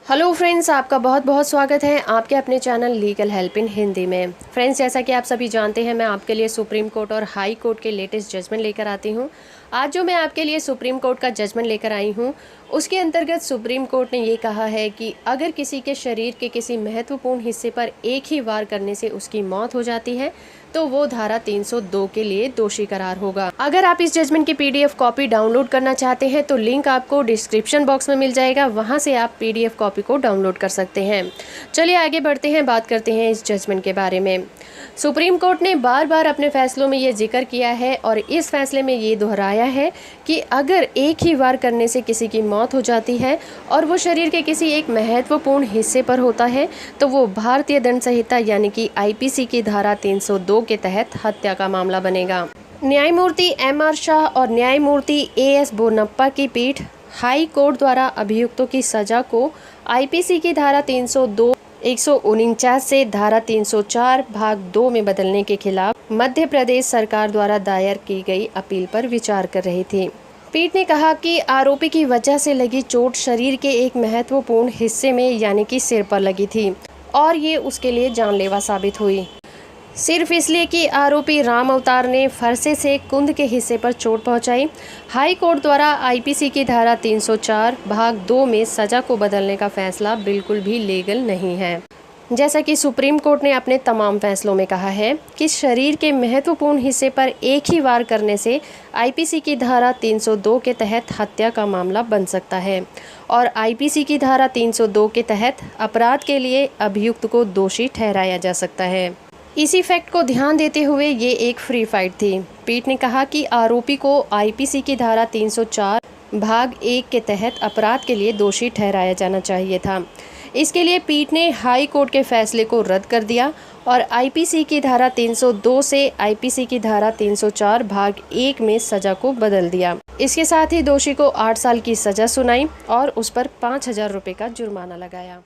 Hello friends, आपका बहुत बहुत स्वागत है आपके अपने channel legal help in Hindi में। फ्रेंड्स, जैसा कि आप सभी जानते हैं, मैं आपके लिए सुप्रीम कोर्ट और हाई कोर्ट के लेटेस्ट जजमेंट लेकर आती हूं। आज जो मैं आपके लिए सुप्रीम कोर्ट का जजमेंट लेकर आई हूं, उसके अंतर्गत सुप्रीम कोर्ट ने ये कहा है कि अगर किसी के शरीर के किसी महत्वपूर्ण हिस्से पर एक ही वार करने से उसकी मौत हो जाती है तो वो धारा 302 के लिए दोषी करार होगा। अगर आप इस जजमेंट की PDF कॉपी डाउनलोड करना चाहते हैं तो लिंक आपको डिस्क्रिप्शन बॉक्स में मिल जाएगा, वहां से आप PDF कॉपी को डाउनलोड कर सकते हैं। चलिए आगे बढ़ते हैं, बात करते हैं इस जजमेंट के बारे में। सुप्रीम कोर्ट ने बार बार अपने फैसलों में ये जिक्र किया है और इस फैसले में ये दोहराया है कि अगर एक ही वार करने से किसी की मौत हो जाती है और वो शरीर के किसी एक महत्वपूर्ण हिस्से पर होता है तो वो भारतीय दंड संहिता यानी कि IPC की धारा 302 के तहत हत्या का मामला बनेगा। न्यायमूर्ति MR शाह और न्यायमूर्ति AS बोनप्पा की पीठ हाई कोर्ट द्वारा अभियुक्तों की सजा को IPC की धारा 302 149 से धारा 304 भाग 2 में बदलने के खिलाफ मध्य प्रदेश सरकार द्वारा दायर की गई अपील पर विचार कर रही थी। पीठ ने कहा कि आरोपी की वजह से लगी चोट शरीर के एक महत्वपूर्ण हिस्से में यानी कि सिर पर लगी थी और ये उसके लिए जानलेवा साबित हुई, सिर्फ इसलिए कि आरोपी राम अवतार ने फरसे से कुंद के हिस्से पर चोट पहुंचाई। हाई कोर्ट द्वारा IPC की धारा 304 भाग 2 में सजा को बदलने का फैसला बिल्कुल भी लीगल नहीं है। जैसा कि सुप्रीम कोर्ट ने अपने तमाम फैसलों में कहा है कि शरीर के महत्वपूर्ण हिस्से पर एक ही वार करने से IPC की धारा 302 के तहत हत्या का मामला बन सकता है और IPC की धारा 302 के तहत अपराध के लिए अभियुक्त को दोषी ठहराया जा सकता है। इसी फैक्ट को ध्यान देते हुए ये एक फ्री फाइट थी। पीठ ने कहा कि आरोपी को IPC की धारा 304 भाग 1 के तहत अपराध के लिए दोषी ठहराया जाना चाहिए था। इसके लिए पीठ ने हाई कोर्ट के फैसले को रद्द कर दिया और IPC की धारा 302 से IPC की धारा 304 भाग 1 में सजा को बदल दिया। इसके साथ ही दोषी को 8 साल की सजा सुनाई और उस पर 5,000 रुपये का जुर्माना लगाया।